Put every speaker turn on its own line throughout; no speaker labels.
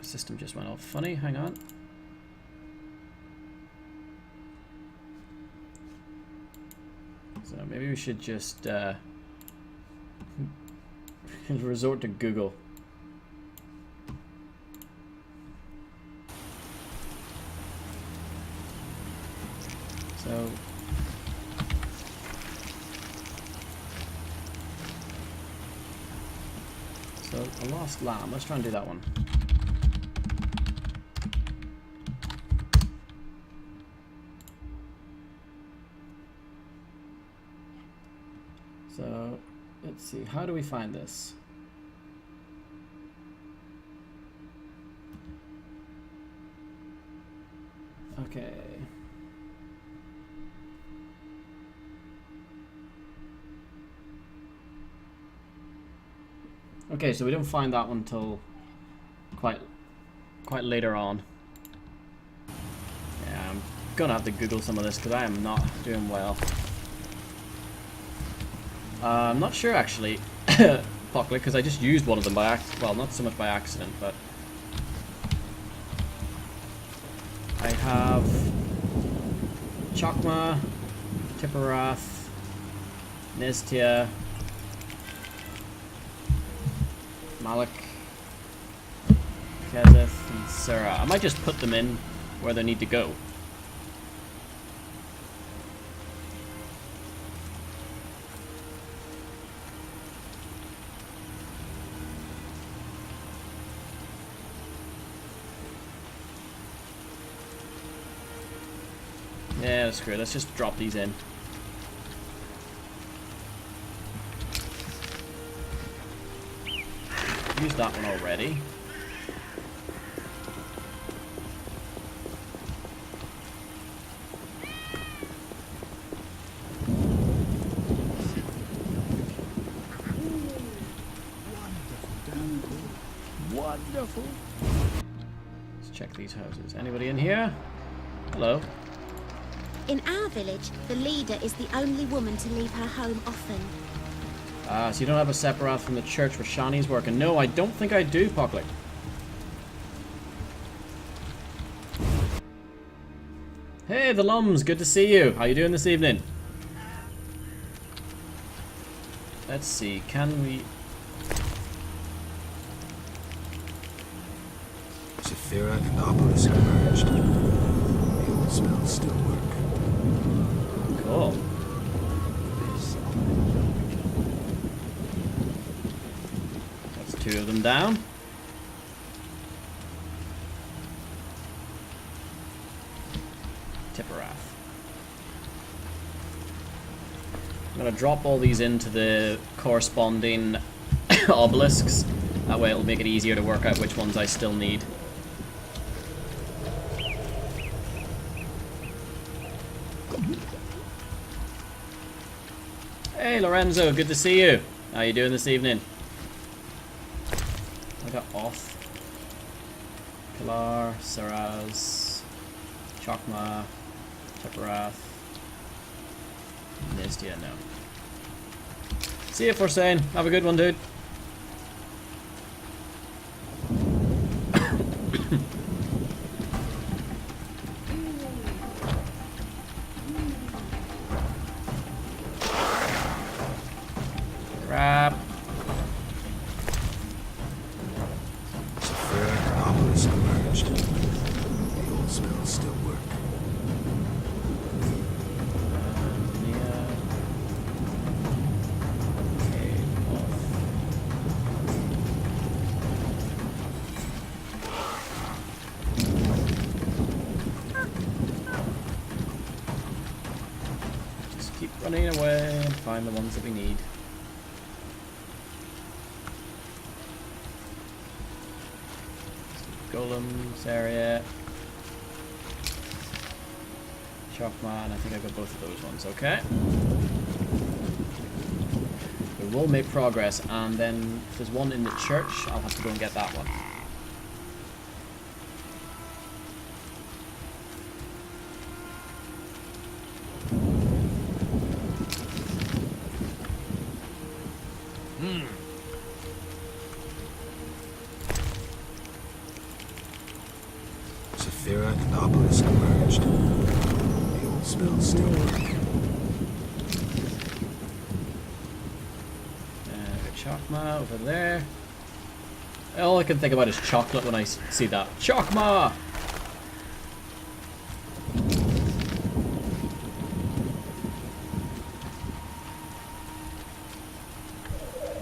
System just went all funny. Hang on. So maybe we should just resort to Google. So a lost lamb. Let's try and do that one. So let's see. How do we find this? Okay. Okay, so we didn't find that one until quite later on. Yeah, I'm gonna have to Google some of this because I am not doing well. I'm not sure actually, Pocklet, because I just used one of them by well, not so much by accident, but I have Chokmah, Tipperath, Nestia, Malik, Kezeth, and Sarah. I might just put them in where they need to go. Yeah, screw it. Let's just drop these in. Used that one already. Wonderful. Let's check these houses. Anybody in here? Hello.
In our village, the leader is the only woman to leave her home often.
So you don't have a Separath from the church where Shani's working? No, I don't think I do, Pocklet. Hey, the Lums, good to see you. How you doing this evening? Let's see, can we...
Saphira and Obelisk emerged. The old spells still work.
Cool. That's two of them down. Tipperath. I'm going to drop all these into the corresponding obelisks. That way it'll make it easier to work out which ones I still need. Hey Lorenzo, good to see you. How you doing this evening? I got Oth, Kalar, Saraz, Chokmah, Tipperath, Nistia, no. See you, Forsane. Have a good one, dude. Crap.
Saphira and Obelisk emerged. The old spells still work.
Just keep running away and find the ones that we need. Golems area, Chokmah, and I think I got both of those ones. Okay. We will make progress, and then if there's one in the church, I'll have to go and get that one.
Saphira and Obelisk emerged. The old spells still work.
Chokma over there. All I can think about is chocolate when I see that. Chokma!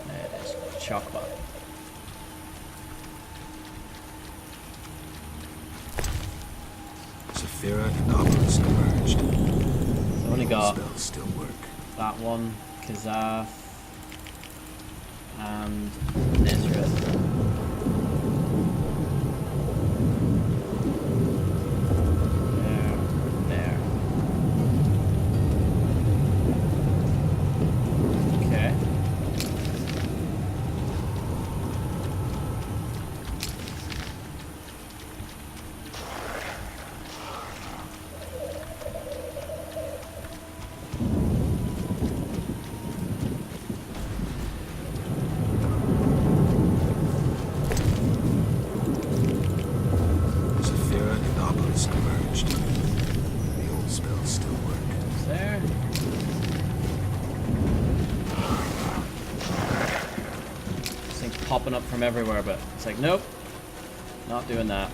There it is. Chokma.
Saphira and Obelisk emerged.
So only got
Spells still work.
that one, Kazaf, and Nezrith. There. Okay.
Saphira and Obelisk emerged. The old spells still work.
It's there. This thing's popping up from everywhere, but it's like, nope. Not doing that.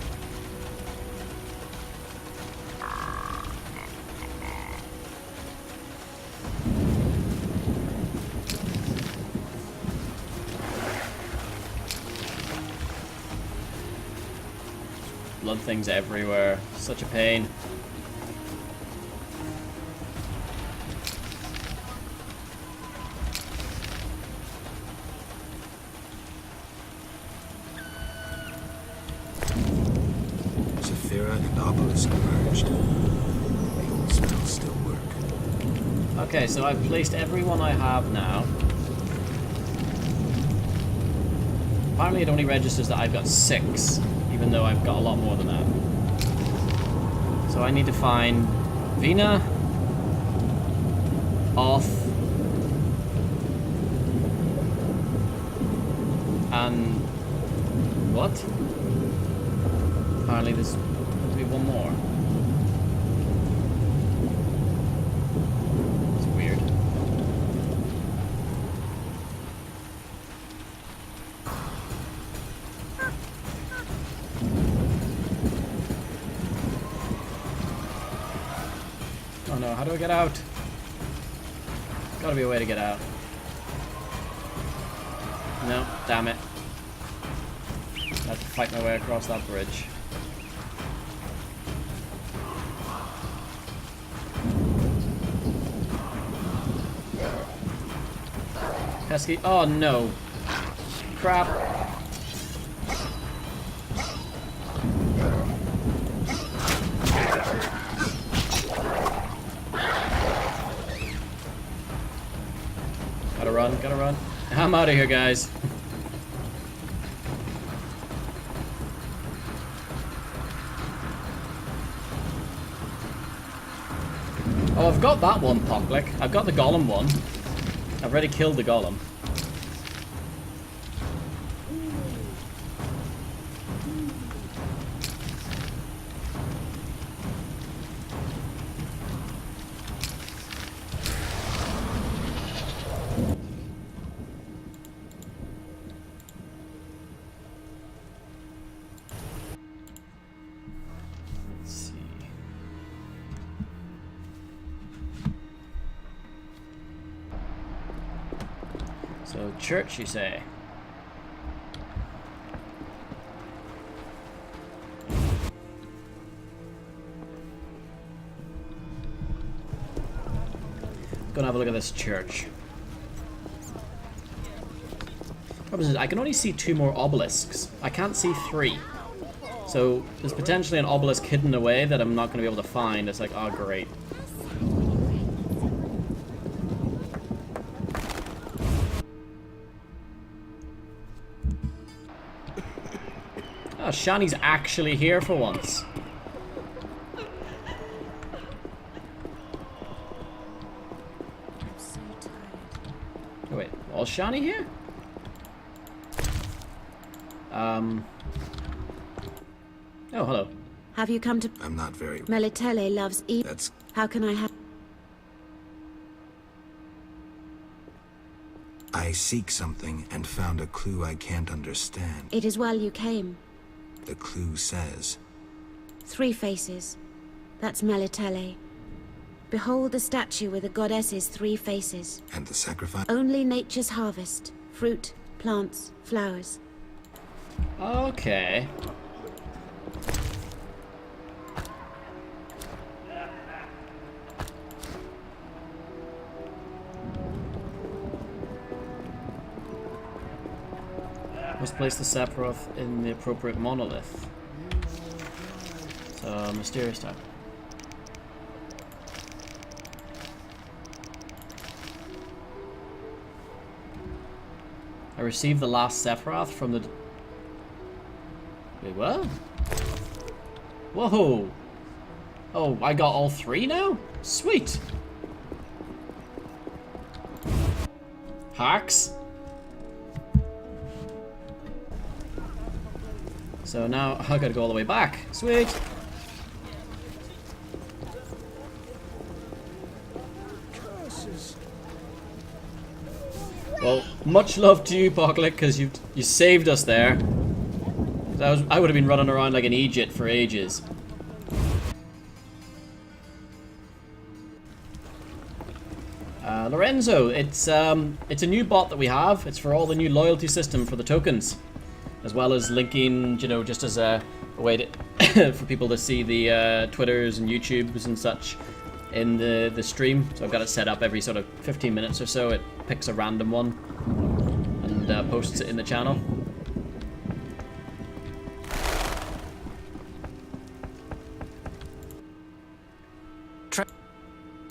Blood things everywhere. Such a pain.
Saphira and Obelisk emerged. The old spells still work.
Okay, so I've placed everyone I have now. Apparently it only registers that I've got 6, even though I've got a lot more than that. So I need to find Vina, Oth, and what? Apparently there's going to be one more. It's weird. Oh no, how do I get out? Gotta be a way to get out. No, damn it. I have to fight my way across that bridge. Pesky. Oh no. Crap. Gotta run. I'm out of here, guys. Oh, I've got that one, Poplik. I've got the golem one. I've already killed the golem. So, church, you say? Gonna have a look at this church. Problem is, I can only see 2 more obelisks. I can't see 3. So, there's potentially an obelisk hidden away that I'm not gonna be able to find. It's like, oh great. Oh, Shani's actually here for once.
I'm so tired.
Oh, wait, was Shani here? Oh, hello.
Have you come to...
I'm not very...
Melitele loves
That's...
How can I have...
I seek something and found a clue I can't understand.
It is well you came.
The clue says...
3 faces. That's Melitele. Behold the statue with the goddess's 3 faces.
And the sacrifice?
Only nature's harvest. Fruit, plants, flowers.
Okay. Must place the Sephiroth in the appropriate monolith. So, mysterious type. I received the last Sephiroth from the... Wait, what? Whoa! Oh, I got all 3 now? Sweet! Hacks? So now I gotta go all the way back. Sweet! Well, much love to you, Poglet, because you saved us there. I would have been running around like an Egypt for ages. Lorenzo, it's a new bot that we have. It's for all the new loyalty system for the tokens, as well as linking, you know, just as a way to for people to see the Twitters and YouTubes and such in the stream. So I've got it set up every sort of 15 minutes or so. It picks a random one and posts it in the channel.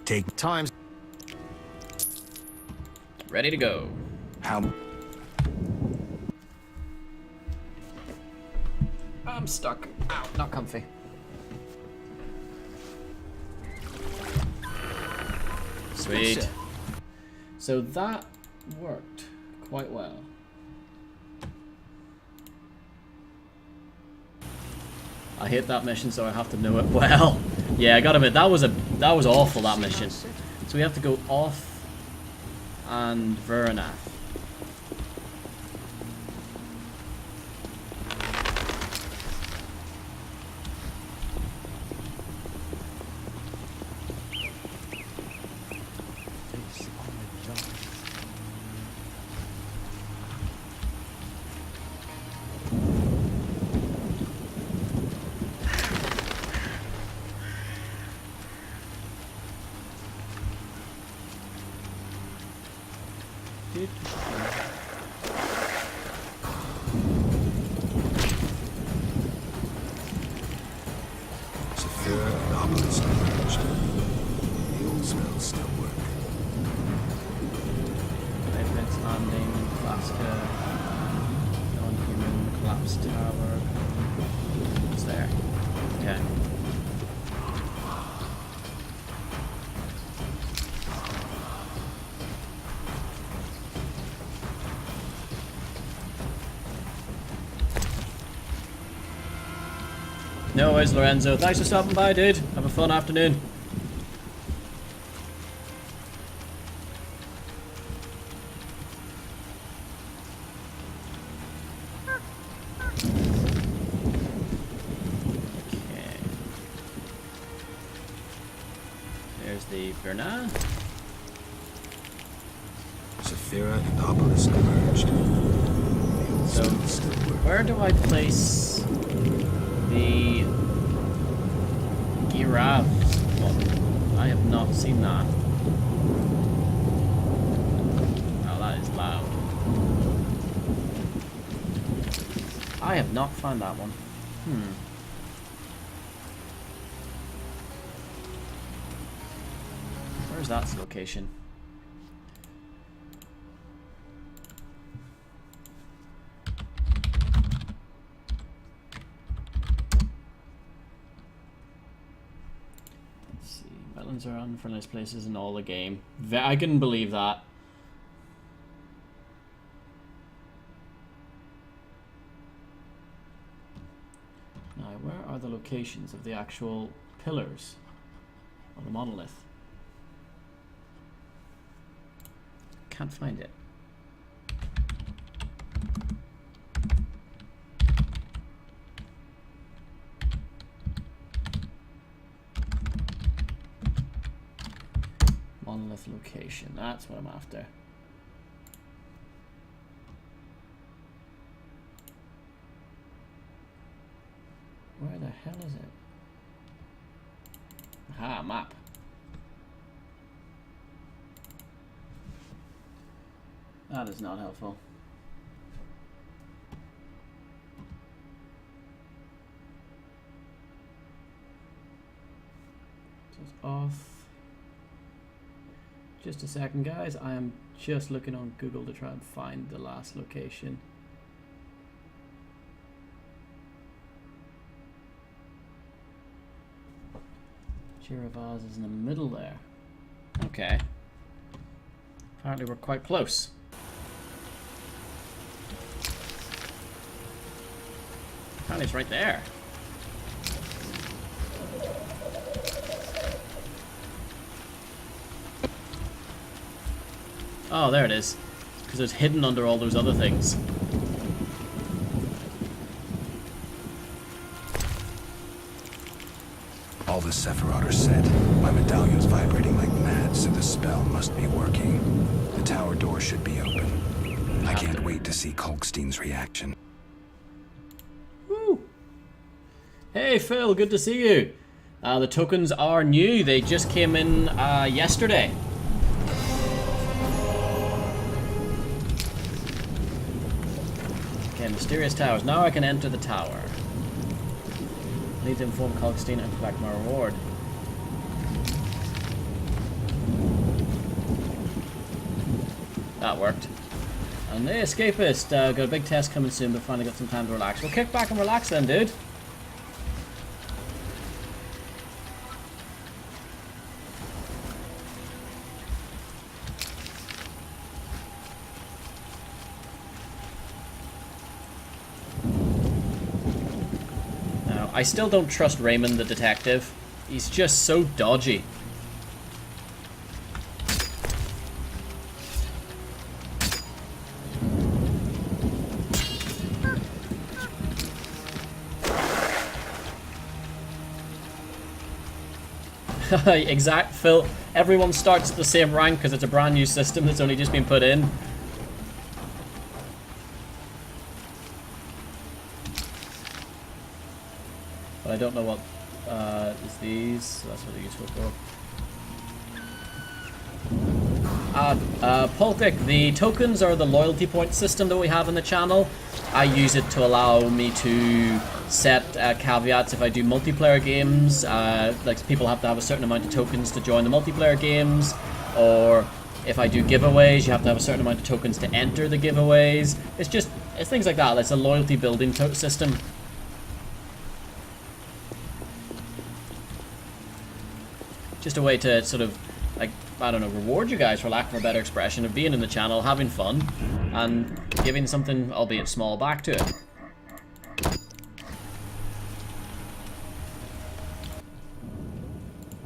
Take times.
Ready to go.
How?
I'm stuck. Ow, not comfy. Sweet. So that worked quite well. I hate that mission, so I have to know it well. Yeah, I gotta admit, that was awful, that mission. So we have to go off and Vernath.
Saphira and Obelisk emerged. The old spells still work.
Pavement landing, Alaska, non-human, collapsed tower. It's there. Okay. No worries, Lorenzo. Thanks for stopping by, dude. Have a fun afternoon. Okay. There's the Verna.
Saphira and Obelisk emerged. The old
So,
spells still work.
where do I place the Giraffe one? I have not seen that. Wow, that is loud. I have not found that one. Where's that location? Wetlands are unfriendly places in all the game. I can believe that. No, Now, where are the locations of the actual pillars of the monolith? Can't find it. Monolith location, that's what I'm after. Where the hell is it? Aha, map. That is not helpful. Just off. Just a second, guys. I am just looking on Google to try and find the last location. Jiravaz is in the middle there. Okay. Apparently we're quite close. Apparently it's right there. Oh, there it is. Because it's hidden under all those other things.
All the Sephiroth are set. My medallion's vibrating like mad, so the spell must be working. The tower door should be open. I can't wait to see Kalkstein's reaction.
Woo! Hey Phil, good to see you. The tokens are new. They just came in yesterday. Okay, mysterious towers. Now I can enter the tower. I need to inform Kalkstein and collect my reward. That worked. And the escapist, got a big test coming soon, but finally got some time to relax. We'll kick back and relax then, dude. Now, I still don't trust Raymond the detective. He's just so dodgy. Exact, Phil. Everyone starts at the same rank because it's a brand new system that's only just been put in. But I don't know what is these. So that's what they're useful for. Poltic, the tokens are the loyalty point system that we have in the channel. I use it to allow me to set caveats if I do multiplayer games. Like people have to have a certain amount of tokens to join the multiplayer games, or if I do giveaways, you have to have a certain amount of tokens to enter the giveaways. It's things like that. It's a loyalty building system. Just a way to sort of, like, I don't know, reward you guys, for lack of a better expression, of being in the channel, having fun, and giving something, albeit small, back to it.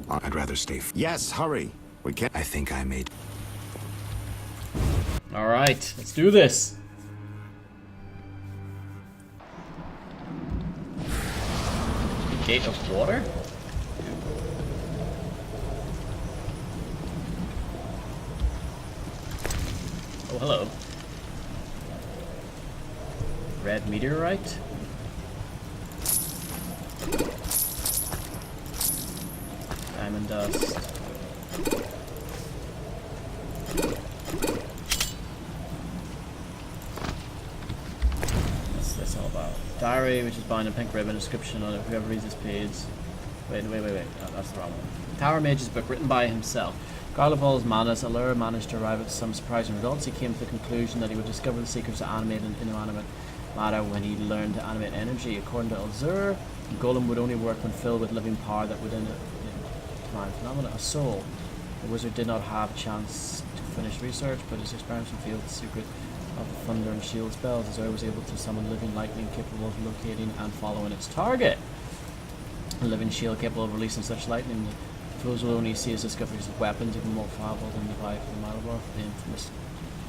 I'd rather stay.
Yes, hurry. We can't.
I think I made.
Alright, let's do this. Gate of water? Oh, hello. Red meteorite? Diamond dust. What's this all about? Diary, which is bound in pink ribbon, inscription on it. Whoever reads this page. Wait. No, that's the wrong one. Tower Mage's book, written by himself. Regardless of all his madness, Allura managed to arrive at some surprising results. He came to the conclusion that he would discover the secrets of animate and inanimate matter when he learned to animate energy. According to Allura, the golem would only work when filled with living power that would define phenomena of soul. The wizard did not have a chance to finish research, but his experiments revealed the secret of thunder and shield spells, as I was able to summon living lightning capable of locating and following its target. A living shield capable of releasing such lightning, foes will only see as discoveries of weapons even more powerful than the Vibe of the Malibor, the infamous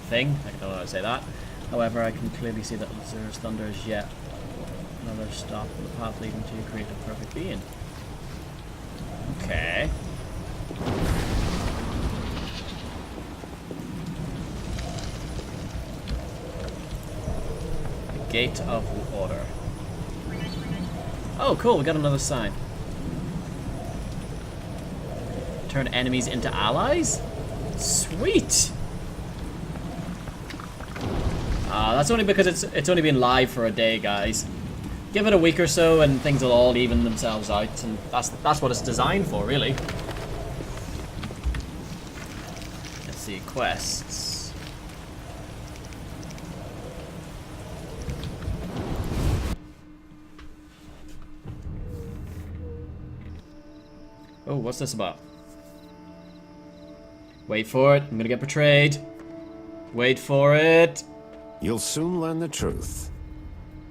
thing. I don't know how to say that. However, I can clearly see that Azura's thunder is yet another stop on the path leading to create a perfect being. Okay. The Gate of Order. Oh, cool, we got another sign. Turn enemies into allies? Sweet! That's only because it's only been live for a day, guys. Give it a week or so and things will all even themselves out, and that's what it's designed for, really. Let's see, quests. Oh, what's this about? Wait for it, I'm gonna get betrayed. Wait for it.
You'll soon learn the truth.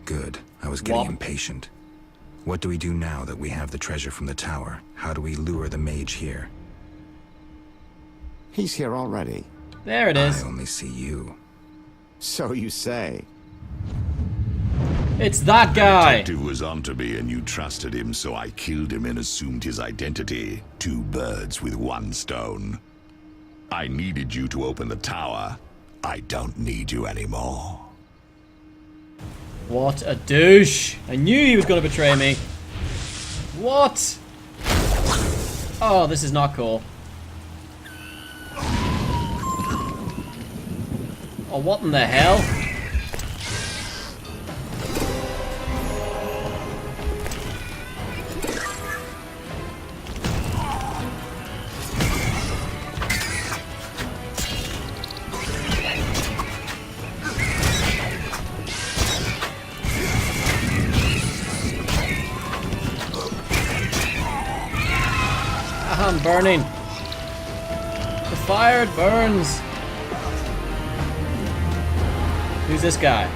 Good. I was getting impatient. What do we do now that we have the treasure from the tower? How do we lure the mage here?
He's here already.
There it is.
I only see you.
So you say.
It's that guy.
The detective was onto me and you trusted him, so I killed him and assumed his identity. 2 birds with 1 stone. I needed you to open the tower. I don't need you anymore.
What a douche. I knew he was going to betray me. What? Oh, this is not cool. Oh, what in the hell? I'm burning. The fire burns. Who's this guy?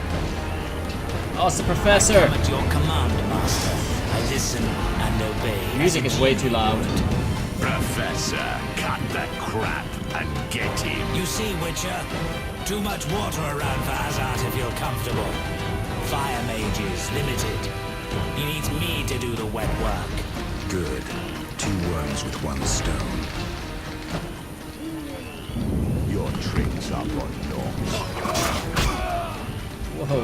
Oh, it's the professor.
At your command, Master. I listen and obey.
The music is way too loud.
Professor, cut the crap and get him.
You see, Witcher, too much water around for Hazard to feel comfortable. Fire mage is limited. He needs me to do the wet work.
Good. 2 worms with 1 stone.
Your tricks are for naught.
Whoa.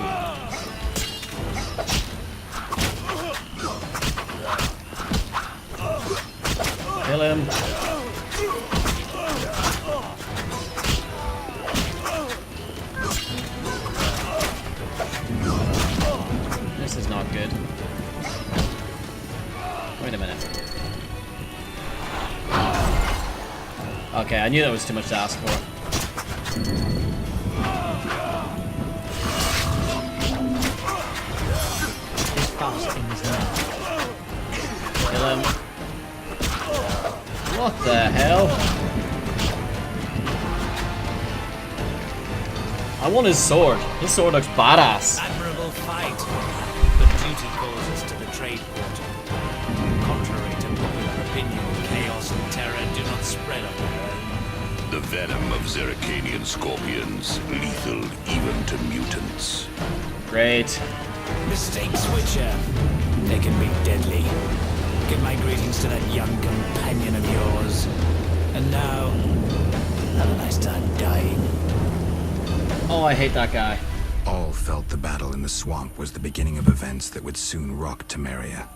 Kill him. This is not good. Wait a minute. Okay, I knew that was too much to ask for. Kill him. What the hell? I want his sword. His sword looks badass.
Admirable fight. But duty calls us to the trade quarter. Contrary to popular opinion, chaos and terror do not spread on their own.
The venom of Zeracanian scorpions, lethal even to mutants.
Great.
Mistakes, Witcher. They can be deadly. Give my greetings to that young companion of yours. And now, have a nice time dying.
Oh, I hate that guy.
All felt the battle in the swamp was the beginning of events that would soon rock Temeria.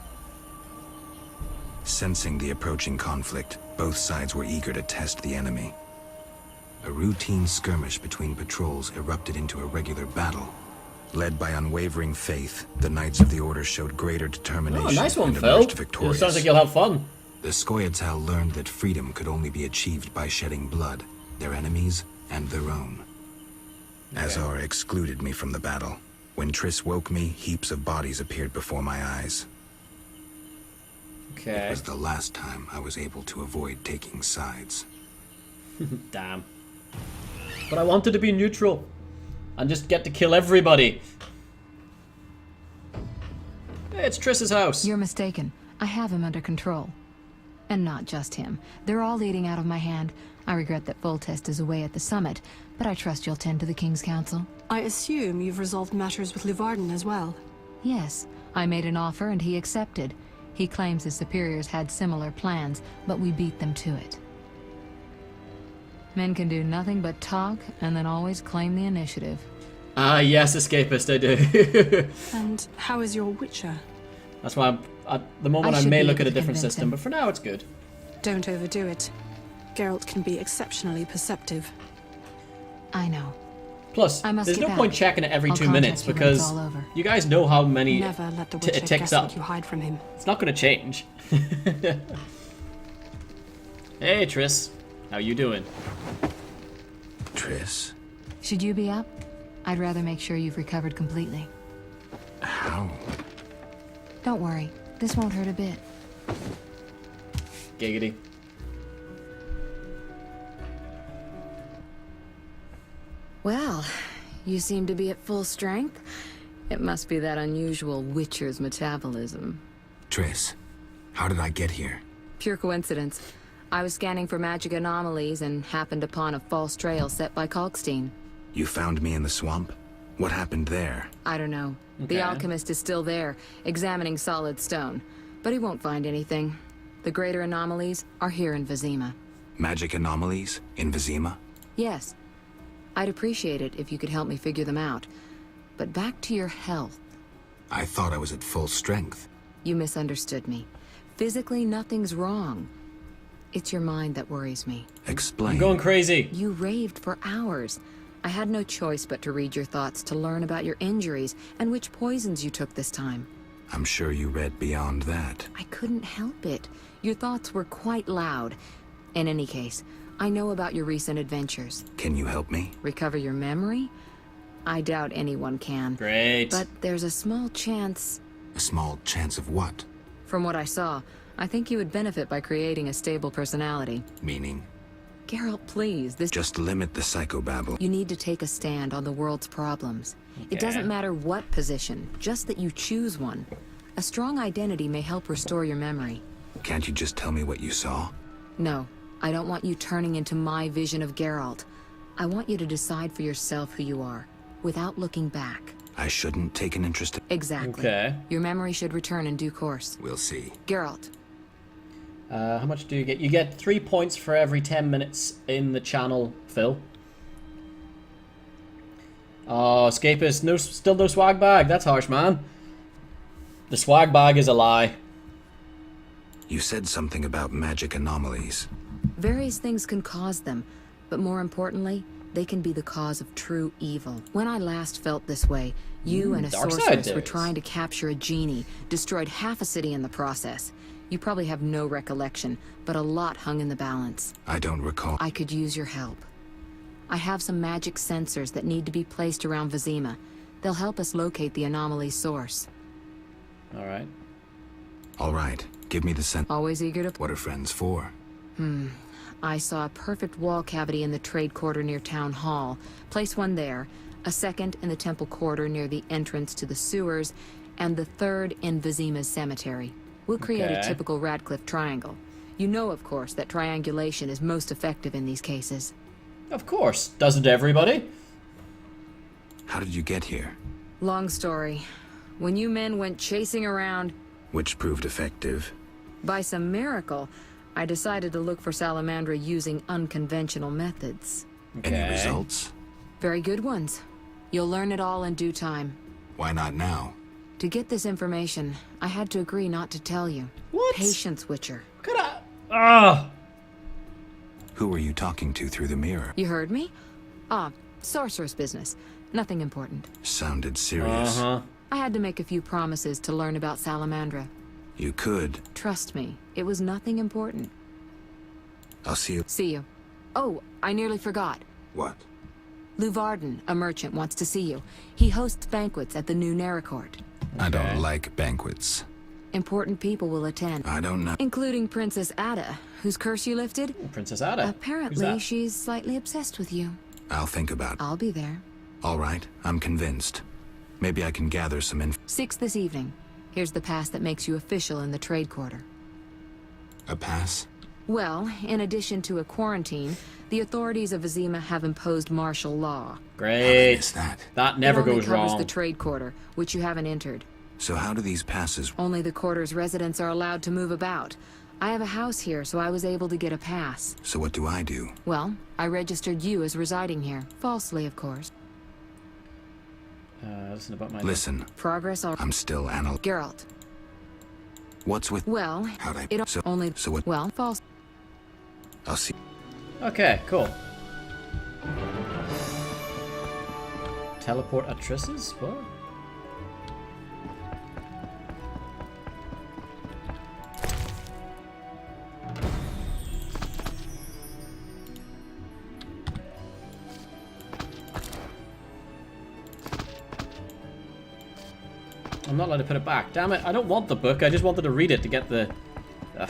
Sensing the approaching conflict, both sides were eager to test the enemy. A routine skirmish between patrols erupted into a regular battle. Led by unwavering faith, the Knights of the Order showed greater determination
Oh, nice one,
and
Phil.
emerged
It
victorious.
sounds like you'll have fun.
The Scoia'tael learned that freedom could only be achieved by shedding blood, their enemies and their own. Azar excluded me from the battle. When Triss woke me, heaps of bodies appeared before my eyes. It
Okay.
was the last time I was able to avoid taking sides.
Damn. But I wanted to be neutral. and just get to kill everybody. Hey, it's Triss's house.
You're mistaken. I have him under control. And not just him. They're all eating out of my hand. I regret that Foltest is away at the summit, but I trust you'll tend to the King's Council.
I assume you've resolved matters with Luvarden as well.
Yes, I made an offer and he accepted. He claims his superiors had similar plans, but we beat them to it. Men can do nothing but talk and then always claim the initiative.
Ah, yes, escapist, I do.
And how is your Witcher?
That's why at the moment I
should
may
be
look
able
at a
to
different
convince
system,
him.
but for now it's good.
Don't overdo it. Geralt can be exceptionally perceptive.
I know.
Plus,
I must
there's
get
no point
back.
checking it every
I'll
2 minutes
contact you when it's
because
all over.
you guys know how many
Never let the Witcher
it ticks
guess
up.
what you hide from him.
It's not going to change. Hey, Triss. How you doing?
Triss?
Should you be up? I'd rather make sure you've recovered completely.
How?
Don't worry. This won't hurt a bit.
Giggity.
Well, you seem to be at full strength. It must be that unusual Witcher's metabolism.
Triss, how did I get here?
Pure coincidence. I was scanning for magic anomalies and happened upon a false trail set by Kalkstein.
You found me in the swamp? What happened there?
I don't know.
Okay.
The alchemist is still there, examining solid stone. But he won't find anything. The greater anomalies are here in Vizima.
Magic anomalies? In Vizima?
Yes. I'd appreciate it if you could help me figure them out. But back to your health.
I thought I was at full strength.
You misunderstood me. Physically, nothing's wrong. It's your mind that worries me.
Explain.
I'm going crazy.
You raved for hours. I had no choice but to read your thoughts to learn about your injuries and which poisons you took this time.
I'm sure you read beyond that.
I couldn't help it. Your thoughts were quite loud. In any case, I know about your recent adventures.
Can you help me?
Recover your memory? I doubt anyone can.
Great.
But there's a small chance.
A small chance of what?
From what I saw, I think you would benefit by creating a stable personality.
Meaning?
Geralt, please, this...
Just limit the psychobabble.
You need to take a stand on the world's problems.
Okay.
It doesn't matter what position, just that you choose one. A strong identity may help restore your memory.
Can't you just tell me what you saw?
No, I don't want you turning into my vision of Geralt. I want you to decide for yourself who you are, without looking back.
I shouldn't take an interest in...
Exactly.
Okay.
Your memory should return in due course.
We'll see.
Geralt,
How much do you get? You get 3 points for every 10 minutes in the channel, Phil. Oh, escapist. No, still no swag bag. That's harsh, man. The swag bag is a lie.
You said something about magic anomalies.
various things can cause them, but more importantly, they can be the cause of true evil. When I last felt this way, you and a
Dark Side
sorceress were
days.
trying to capture a genie, destroyed half a city in the process. You probably have no recollection, but a lot hung in the balance.
I don't recall.
I could use your help. I have some magic sensors that need to be placed around Vizima. They'll help us locate the anomaly's source.
Alright.
All right, give me the scent.
Always eager to...
What are friends for?
I saw a perfect wall cavity in the trade quarter near Town Hall. Place one there, a second in the temple quarter near the entrance to the sewers, and the third in Vizima's cemetery. We'll create a
Okay.
typical Radcliffe triangle. You know, of course, that triangulation is most effective in these cases.
Of course. Doesn't everybody?
How did you get here?
Long story. When you men went chasing around,
Which proved effective?
by some miracle, I decided to look for Salamandra using unconventional methods.
Any
Okay.
results?
Very good ones. You'll learn it all in due time.
Why not now?
To get this information, I had to agree not to tell you.
What?
Patience, Witcher.
Could I? Ah!
Who were you talking to through the mirror?
You heard me? Ah, sorceress business. Nothing important.
Sounded serious.
Uh-huh.
I had to make a few promises to learn about Salamandra.
You could.
Trust me, it was nothing important.
I'll see you.
See you. Oh, I nearly forgot.
What?
Luvarden, a merchant, wants to see you. He hosts banquets at the new Neracourt.
I
Okay.
don't like banquets.
Important people will attend,
I don't know.
including Princess Ada, whose curse you lifted.
Princess Ada. Who's
Apparently,
that?
she's slightly obsessed with you.
I'll think about it.
I'll be there.
All right, I'm convinced. Maybe I can gather some
6 this evening. Here's the pass that makes you official in the trade quarter.
A pass?
Well, in addition to a quarantine, the authorities of Vizima have imposed martial law.
Great.
Is that?
That never
it only
goes
covers
wrong.
the trade quarter, which you haven't entered.
So how do these passes...
Only the quarter's residents are allowed to move about. I have a house here, so I was able to get a pass.
So what do I do?
Well, I registered you as residing here. Falsely, of course.
Listen about my...
Listen,
Progress all...
I'm still
Geralt.
What's with...
Well,
How'd I...
it
So,
only...
so what...
Well, false.
I'll see...
Okay, cool. Teleport at Triss's? What? I'm not allowed to put it back. Damn it, I don't want the book. I just wanted to read it to get the... Ugh.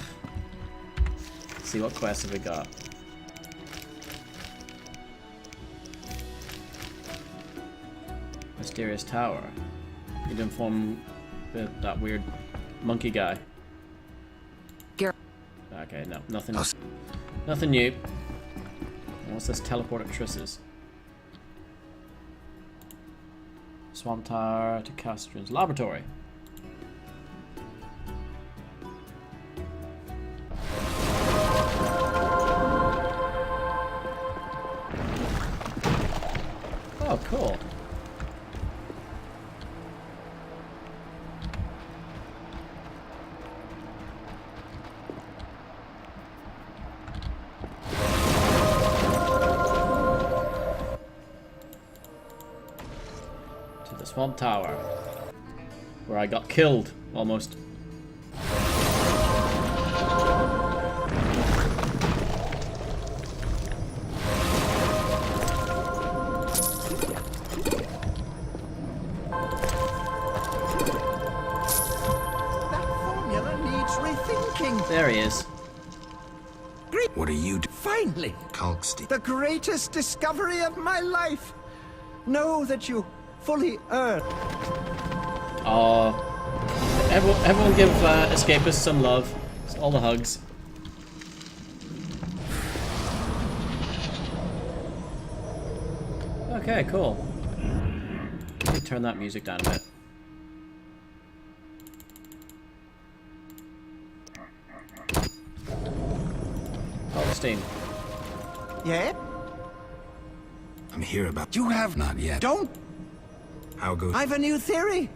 Let's see, what quests have we got? Mysterious Tower. You need to inform that weird monkey guy. Okay, no, nothing. Nothing new. What's this teleport at Triss's? Swamp Tower to Castron's laboratory. Oh, cool. Swamp Tower, where I got killed, almost. There he is.
What are you doing?
Finally!
Kalkstein.
The greatest discovery of my life! Know that you fully earned.
Everyone give escapists some love. It's all the hugs. Okay, cool. Let me turn that music down a bit. Augustine.
Yeah?
I'm here about...
You have...
Not yet.
Don't...
How goes...
I've a new theory.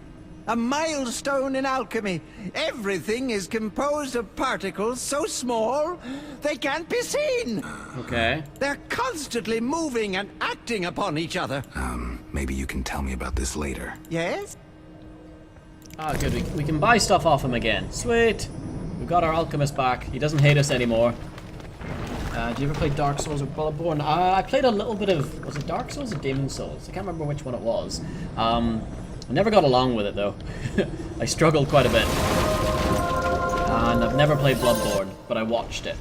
A milestone in alchemy. Everything is composed of particles so small they can't be seen.
Okay.
They're constantly moving and acting upon each other.
Maybe you can tell me about this later.
Yes?
Ah, good. We can buy stuff off him again. Sweet. We've got our alchemist back. He doesn't hate us anymore. Do you ever play Dark Souls or Bloodborne? I played a little bit of... Was it Dark Souls or Demon Souls? I can't remember which one it was. I never got along with it, though. I struggled quite a bit. And I've never played Bloodborne, but I watched it.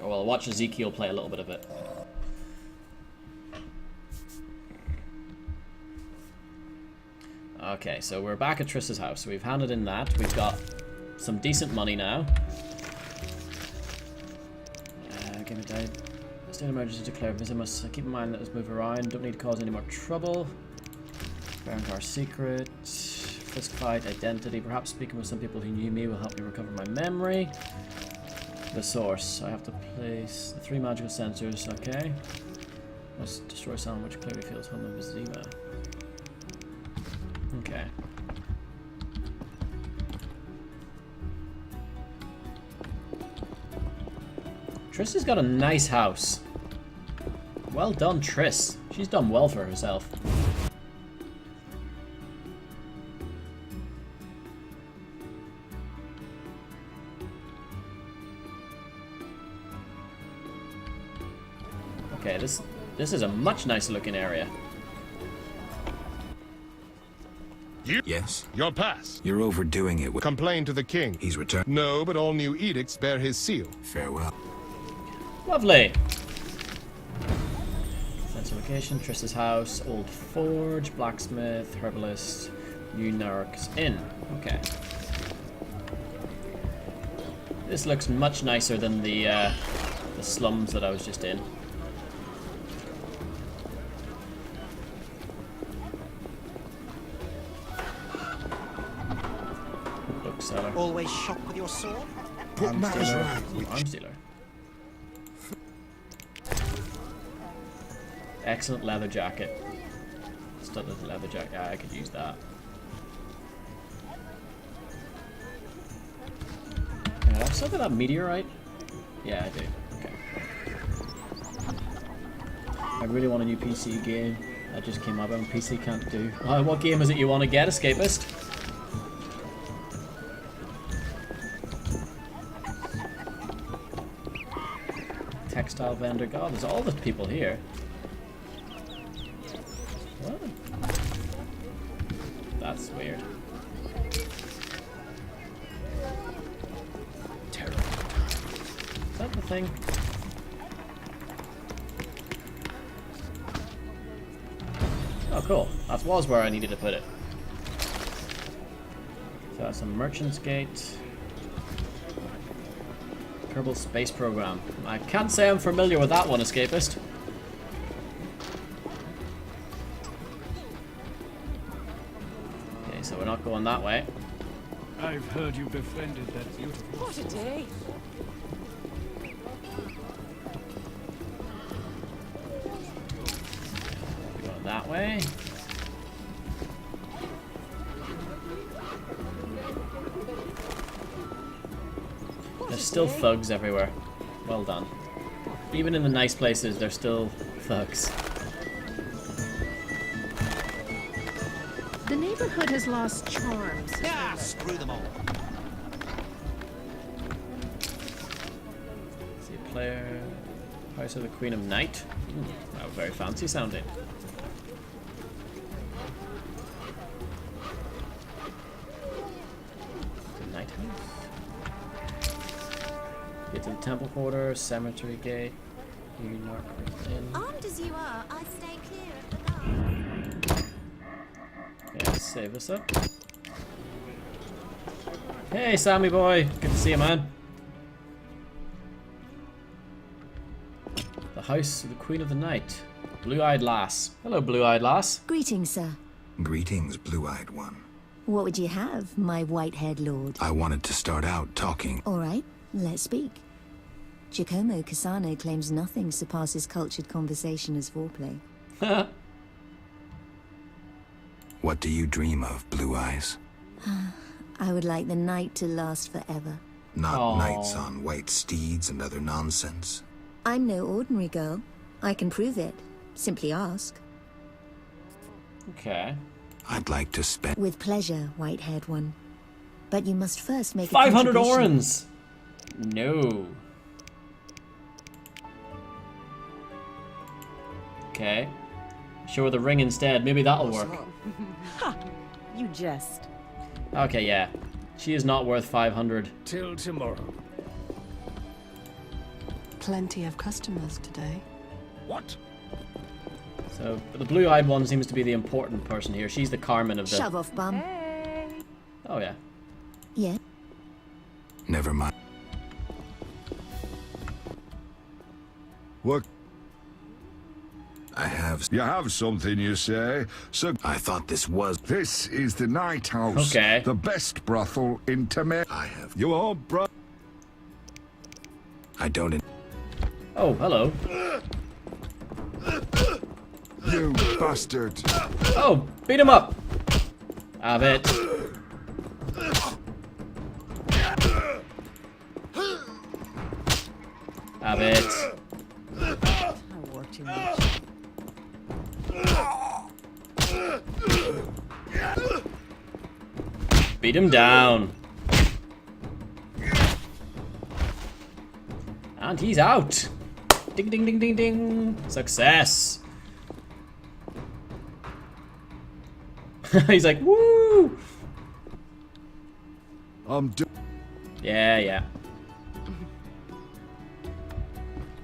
Or, well, I watched Ezekiel play a little bit of it. Okay, so we're back at Triss's house. So we've handed in that. We've got some decent money now. Give me a day. State of emergency declared. Visit must keep in mind let us move around. Don't need to cause any more trouble. Barongar secret. Fist fight. Identity. Perhaps speaking with some people who knew me will help me recover my memory. The source. I have to place the 3 magical sensors. Okay. Must destroy someone which clearly feels home of Vizima. Okay. Triss has got a nice house. Well done, Triss. She's done well for herself. Okay, this is a much nicer looking area.
Yes?
Your pass.
You're overdoing it with...
Complain to the king.
He's returned.
No, but all new edicts bear his seal.
Farewell.
Lovely. So That's location, Triss's house, Old Forge, Blacksmith, Herbalist, New Nark's Inn. Okay. This looks much nicer than the slums that I was just in. Bookseller.
Always shop with your sword?
Put matters right.
Arms dealer. Excellent leather jacket. Studded leather jacket. Yeah, I could use that. I still got that meteorite? Yeah, I do. Okay. I really want a new PC game. That just came up on PC, can't do. What game is it you want to get, Escapist? Textile vendor. God, there's all the people here. What? That's weird. Terrible. Is that the thing? Oh, cool. That was where I needed to put it. So that's a Merchant's Gate. Kerbal Space Program. I can't say I'm familiar with that one, Escapist. Okay, so we're not going that way.
I've heard you befriended that beautiful...
What a day!
Going that way. There's still thugs everywhere. Well done. Even in the nice places, there's still thugs.
The neighborhood has lost charms.
Yeah, screw them all.
See a player. House of the Queen of Night. Ooh, that was very fancy sounding. The Night House. Get to the Temple Quarter, Cemetery Gate.
Armed as you are, I stay clear of the guard.
Yeah, let's save this up. Hey, Sammy boy. Good to see you, man. The House of the Queen of the Night. Blue-eyed lass. Hello, blue-eyed lass.
Greetings, sir.
Greetings, blue-eyed one.
What would you have, my white-haired lord?
I wanted to start out talking.
All right, let's speak. Giacomo Cassano claims nothing surpasses cultured conversation as foreplay.
What do you dream of, Blue Eyes?
I would like the night to last forever.
Not
Aww.
knights on white steeds and other nonsense.
I'm no ordinary girl. I can prove it. Simply ask.
Okay.
I'd like to spend...
With pleasure, white-haired one. But you must first make a
500
contribution.
orens! No. Okay. Show her the ring instead. Maybe that'll work.
Ha! You jest.
Okay, yeah. She is not worth 500.
Till tomorrow.
Plenty of customers today.
What?
So, but the blue-eyed one seems to be the important person here. She's the Carmen of the...
Shove off, bum.
Hey!
Oh, yeah.
Yeah.
Never mind.
What?
I have...
You have something, you say? So
I thought this was...
this is the Night House.
Okay.
The best brothel in Temer.
I have...
Your bro...
I don't...
Oh, hello.
You bastard.
Oh, beat him up. Have it. Have it.
I work too much.
Beat him down. And he's out. Ding, ding, ding, ding, ding. Success. He's like, woo. Yeah, yeah.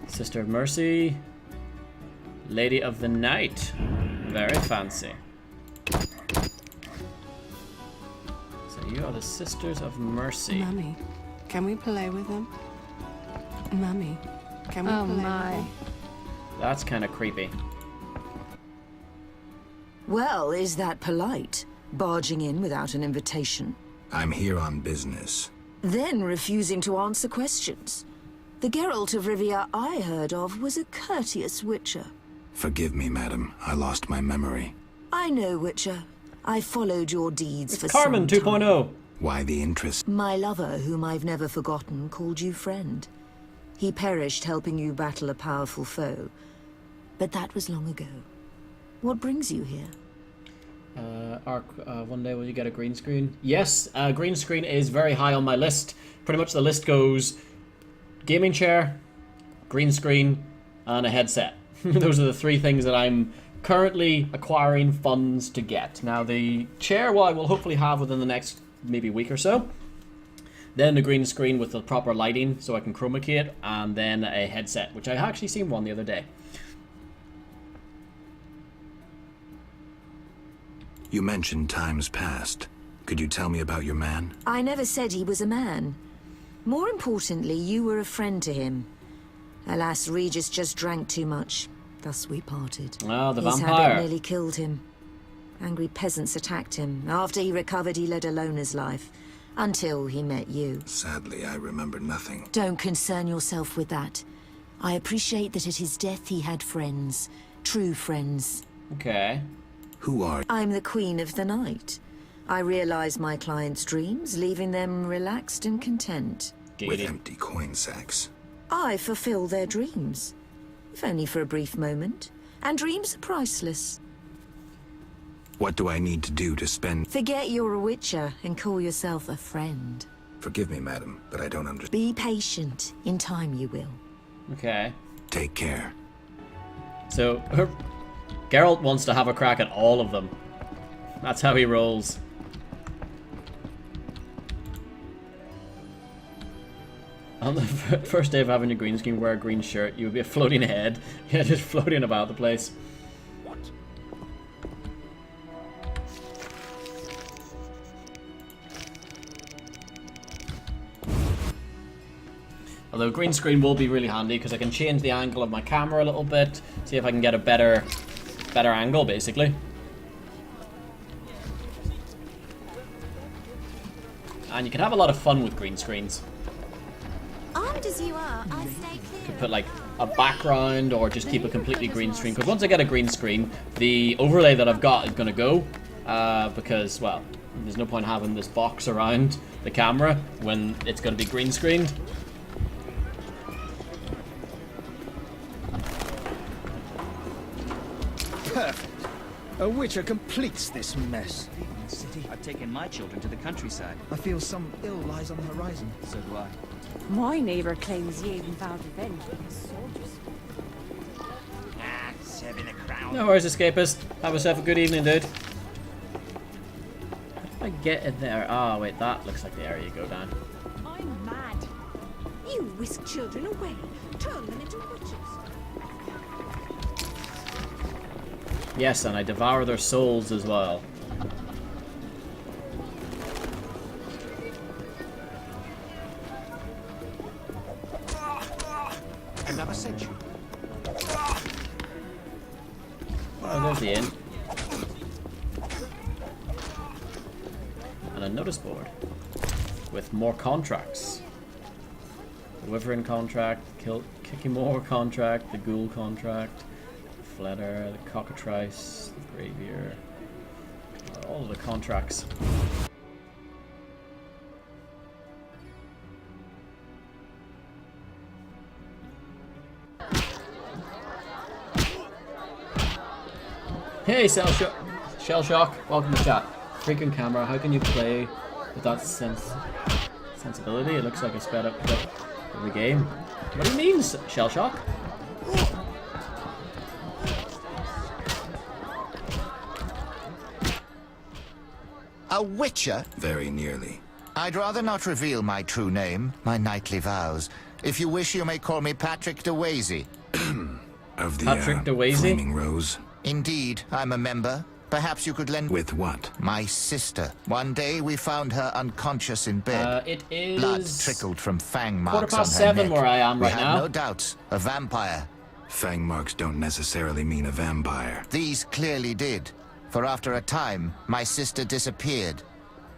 Sister of Mercy. Lady of the Night. Very fancy. So you are the Sisters of Mercy.
Mummy, can we play with them? Mummy, can we play with them?
That's kind of creepy.
Well, is that polite? Barging in without an invitation?
I'm here on business.
Then refusing to answer questions. The Geralt of Rivia I heard of was a courteous Witcher.
Forgive me, madam. I lost my memory.
I know, Witcher. I followed your deeds for
Carmen
some time.
2.0.
Why the interest?
My lover, whom I've never forgotten, called you friend. He perished helping you battle a powerful foe. But that was long ago. What brings you here?
One day will you get a green screen? Yes, green screen is very high on my list. Pretty much the list goes gaming chair, green screen, and a headset. Those are the three things that I'm currently acquiring funds to get. Now the chair, well, I will hopefully have within the next maybe week or so. Then the green screen with the proper lighting so I can chroma key it, and then a headset, which I actually seen one the other day.
You mentioned times past. Could you tell me about your man?
I never said he was a man. More importantly, you were a friend to him. Alas, Regis just drank too much. Thus we parted.
Oh, the
His
vampire.
habit nearly killed him. Angry peasants attacked him. After he recovered, he led a loner's life. Until he met you.
Sadly, I remember nothing.
Don't concern yourself with that. I appreciate that at his death he had friends. True friends.
Okay.
Who are...
I'm the Queen of the Night. I realize my clients' dreams, leaving them relaxed and content.
With empty coin sacks.
I fulfill their dreams. If only for a brief moment. And dreams are priceless.
What do I need to do to spend...
Forget you're a Witcher and call yourself a friend.
Forgive me, madam, but I don't understand.
Be patient. In time you will.
Okay.
Take care.
So, Geralt wants to have a crack at all of them. That's how he rolls. On the first day of having a green screen, wear a green shirt. You would be a floating head. Yeah, just floating about the place.
What?
Although green screen will be really handy because I can change the angle of my camera a little bit. See if I can get a better angle, basically. And you can have a lot of fun with green screens.
Armed as you are, I'll stay
You
clear.
can put like a background or just keep a completely green screen. Because once I get a green screen, the overlay that I've got is going to go. Because, well, there's no point having this box around the camera when it's going to be green screened.
Perfect. A Witcher completes this mess.
In the city, I've taken my children to the countryside.
I feel some ill lies on the horizon.
So do I.
My neighbor claims he even vowed revenge on his soldiers.
Ah, 7 a crown.
No worries, escapist. Have yourself a good evening, dude. How do I get in there? Ah, wait, that looks like the area you go down.
I'm mad. You whisk children away, turn them into witches.
Yes, and I devour their souls as well.
I never sent you.
Oh, there's the inn. And a notice board with more contracts. The Wyvern contract, Kikimore contract, the Ghoul contract, the Fletter, the Cockatrice, the Gravier. All of the contracts. Hey, Shell Shock, welcome to chat. Freaking camera, how can you play with that sensibility? It looks like a sped up clip of the game. What do you mean, Shell Shock?
A Witcher?
Very nearly.
I'd rather not reveal my true name, my knightly vows. If you wish, you may call me Patrick de Wazy.
Of the
Patrick DeWazy?
Flaming Rose?
Indeed, I'm a member. Perhaps you could lend...
With what?
My sister. One day we found her unconscious in bed.
It is...
Blood trickled from fang marks on her
7:15
neck.
where I am right
we
now.
have no doubts. A vampire.
Fang marks don't necessarily mean a vampire.
These clearly did. For after a time, my sister disappeared.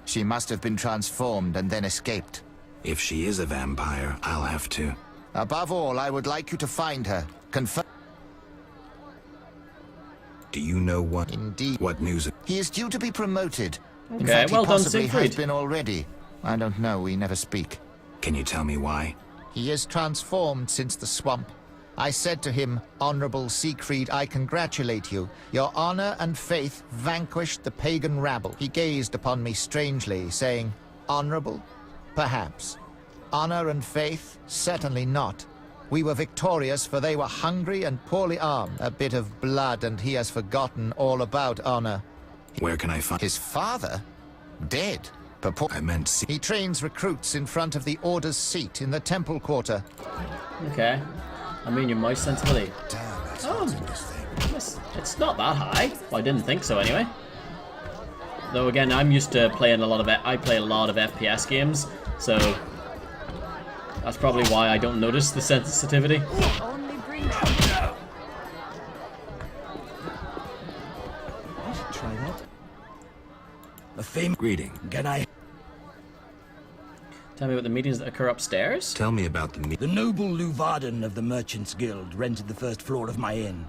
She must have been transformed and then escaped.
If she is a vampire, I'll have to...
Above all, I would like you to find her. Confirm...
Do you know what...
Indeed.
What news...
He is due to be promoted. In
Okay,
fact,
well
he
done,
possibly
Siegfried.
has been already. I don't know, we never speak.
Can you tell me why?
He is transformed since the swamp. I said to him, Honorable Siegfried, I congratulate you. Your honor and faith vanquished the pagan rabble. He gazed upon me strangely, saying, Honorable? Perhaps. Honor and faith? Certainly not. We were victorious, for they were hungry and poorly armed. A bit of blood, and he has forgotten all about honor.
Where can I find...
His father? Dead.
I meant...
He trains recruits in front of the Order's seat in the Temple Quarter.
Okay. I mean, your mouse sensibility. It's not that high. Well, I didn't think so anyway. Though again, I'm used to playing a lot of... I play a lot of FPS games, so... That's probably why I don't notice the sensitivity.
Only bring trouble.
I should try that. A fame
greeting.
Can I?
Tell me about the meetings that occur upstairs?
Tell me about the
The noble Luvarden of the Merchants Guild rented the first floor of my inn.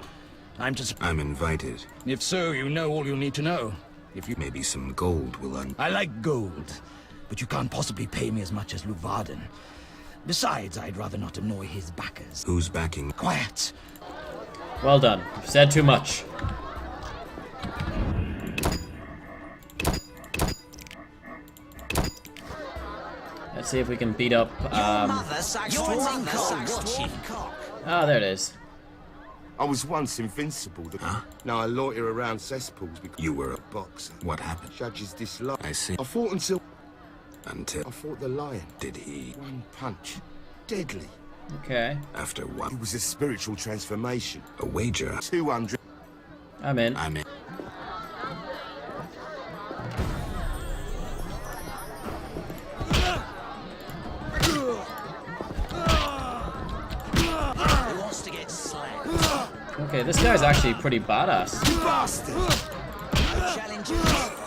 I'm invited.
If so, you know all you need to know. If you...
Maybe some gold will
I like gold, but you can't possibly pay me as much as Luvarden. Besides, I'd rather not annoy his backers.
Who's backing?
Quiet.
Well done. You've said too much. Let's see if we can beat up. Ah, there it is.
I was once invincible. Now I loiter around cesspools because
you were
a boxer.
What happened?
Judges dislike.
I see.
I fought until
I
fought the lion.
Did he?
One punch. Deadly.
Okay.
After what?
It was a spiritual transformation.
A wager.
200.
I'm in.
I'm in.
Who wants to get slapped?
Okay, this guy's actually pretty badass.
You bastard!
Challengers.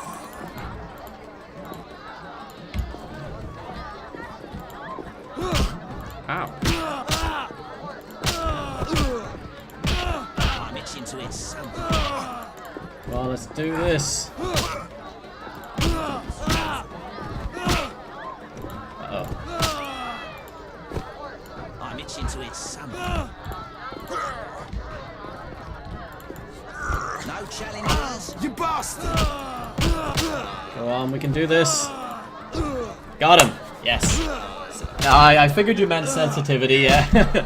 Ow.
I'm itching to hit something.
Well, let's do this. Uh-oh.
I'm itching to hit something. No challengers.
You bastard!
Go on, we can do this. Got him. Yes. I figured you meant sensitivity, yeah.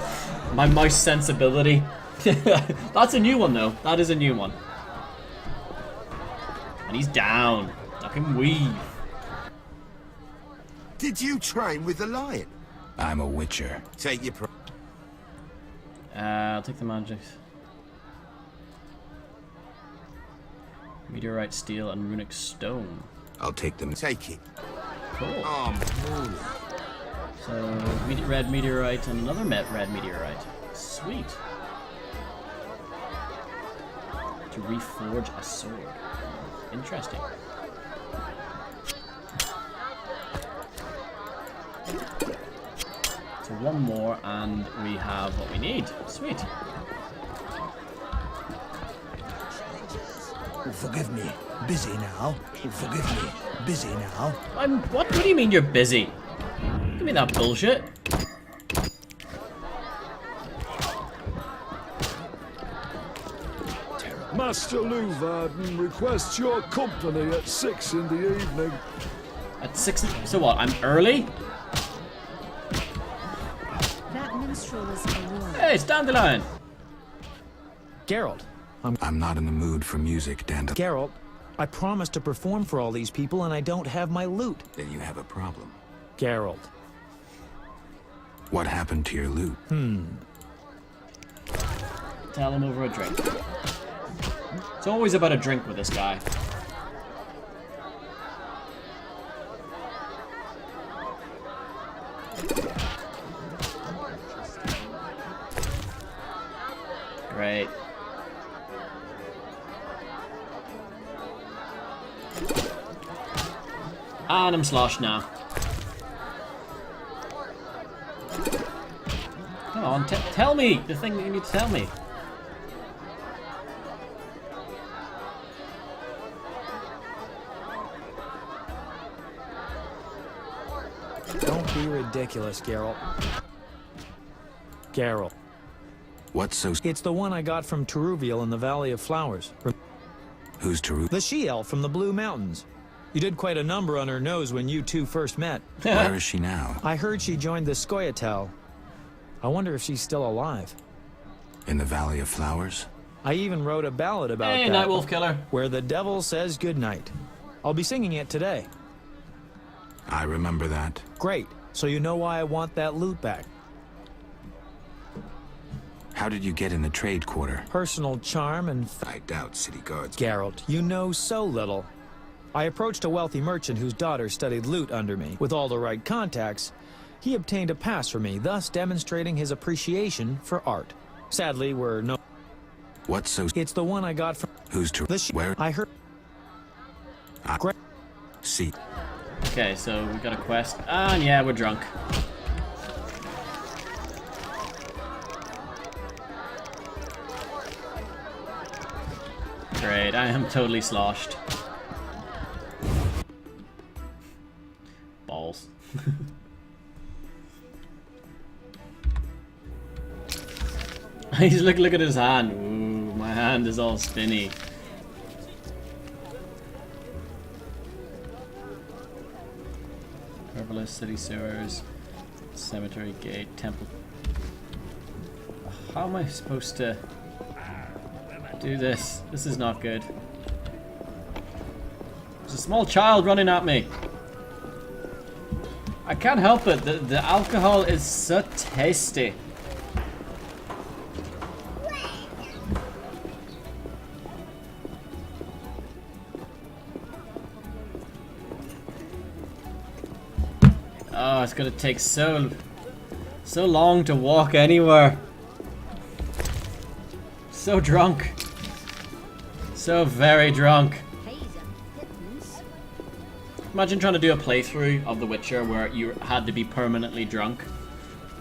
My mouse sensibility. That's a new one, though. That is a new one. And he's down. I can weave.
Did you train with the lion?
I'm a witcher.
Take your
I'll take the magic. Meteorite, steel, and runic stone.
I'll take them.
Take it.
Cool.
Oh,
So, red meteorite and another red meteorite. Sweet. To reforge a sword. Interesting. So one more and we have what we need. Sweet.
Forgive me. Busy now. Forgive me. Busy now.
What do you mean you're busy? Give me that bullshit.
Master Luvarden requests your company at 6 in the evening.
At 6? So what, I'm early?
That minstrel is alone.
Hey, it's Dandelion!
Geralt.
I'm not in the mood for music, Dandelion.
Geralt, I promised to perform for all these people and I don't have my lute.
Then you have a problem.
Geralt.
What happened to your lute?
Tell Tell him over a drink. It's always about a drink with this guy. Great. And I'm sloshed now. Come on, tell me the thing that you need to tell me.
Don't be ridiculous, Geralt. Geralt.
What's so...
It's the one I got from Teruviel in the Valley of Flowers.
Who's Teruviel?
The she-elf from the Blue Mountains. You did quite a number on her nose when you two first met.
Where is she now?
I heard she joined the Scoia'tael. I wonder if she's still alive.
In the Valley of Flowers?
I even wrote a ballad about
that. Nightwolf Killer.
Where the devil says goodnight. I'll be singing it today.
I remember that.
Great. So you know why I want that loot back.
How did you get in the trade quarter?
Personal charm and...
I doubt city guards...
Geralt, you know so little. I approached a wealthy merchant whose daughter studied lute under me. With all the right contacts, he obtained a pass for me, thus demonstrating his appreciation for art. Sadly, we're no...
What's so...
It's the one I got from...
Who's to... Where?
I heard...
See.
Okay, so we got a quest. And yeah, we're drunk. Great, I am totally sloshed. Balls. He's look at his hand. Ooh, my hand is all spinny. Herbalist, city sewers, cemetery gate, temple. How am I supposed to do this? This is not good. There's a small child running at me. I can't help it. The alcohol is so tasty. Oh, it's gonna take so long to walk anywhere. So drunk. So very drunk. Imagine trying to do a playthrough of The Witcher where you had to be permanently drunk.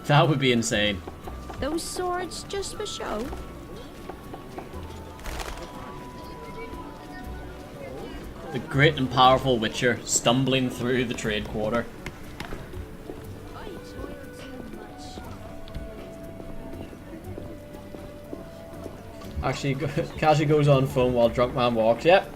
That would be insane.
Those swords just for show?
The great and powerful Witcher stumbling through the trade quarter. Actually, casually goes on phone while drunk man walks. Yep.